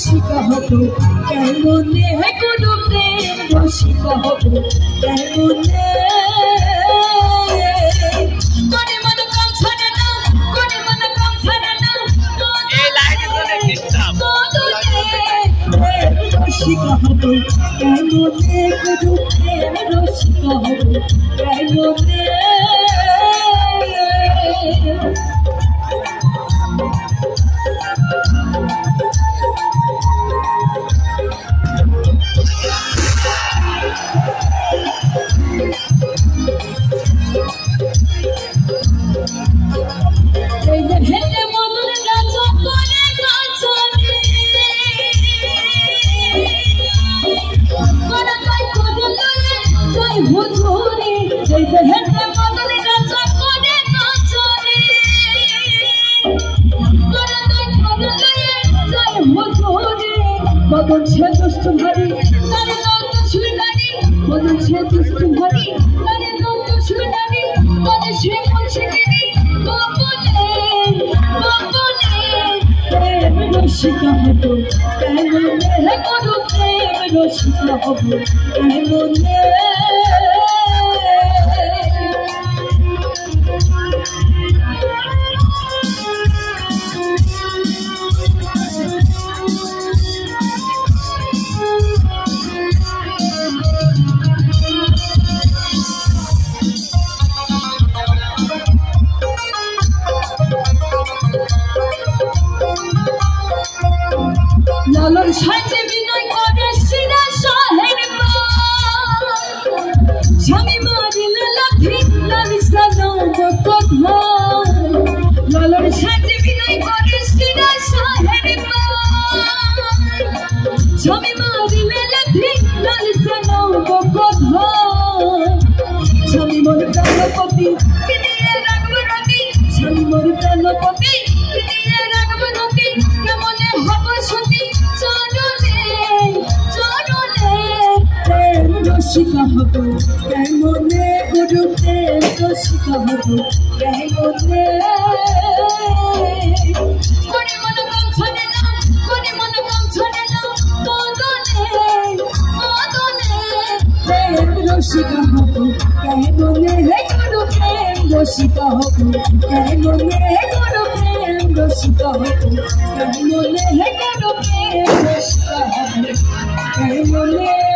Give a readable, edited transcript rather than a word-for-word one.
রসিকা হব কেমনে কোনো প্রেম রসিকা হব কেমনে কোনে মন কম ছাড়ে না কোনে মন কম ছাড়ে না এই লাইনে বলে ডিস্টার্ব রসিকা হব কেমনে কোনো প্রেম রসিকা হব কেমনে मदन से दुष्ट भरी तारे नौत छुड़ानी मदन से दुष्ट भरी तारे नौत छुड़ानी तारे से मुझे बाबूने प्रेम रसिका हबो केमने कोनो प्रेम रसिका हबो केमने লালন সাজে বিনয় করে সিরা শাহের স্বামী মারিলে লাঠি লালিসা নব কথা লালন সাজে বিনয় করে সিরা শাহের স্বামী মারিলে লাঠি লালিসা নব কথা স্বামী মোর প্রাণপতি কিনিয়ে রাখব রাতি স্বামী মোর প্রাণপতি কিনিয়ে রাখব রাতি কেমনে হব সতী রসিকা হব কেমনে গুরু প্রেম রসিকা হব কেমনে কোনে মন কম ছড়ে না কোনে মন কম ছড়ে না মদনে প্রেম রসিকা হব কেমনে গুরু প্রেম রসিকা হব কেমনে গুরু প্রেম রসিকা হব কেমনে গুরু প্রেম রসিকা হব কেমনে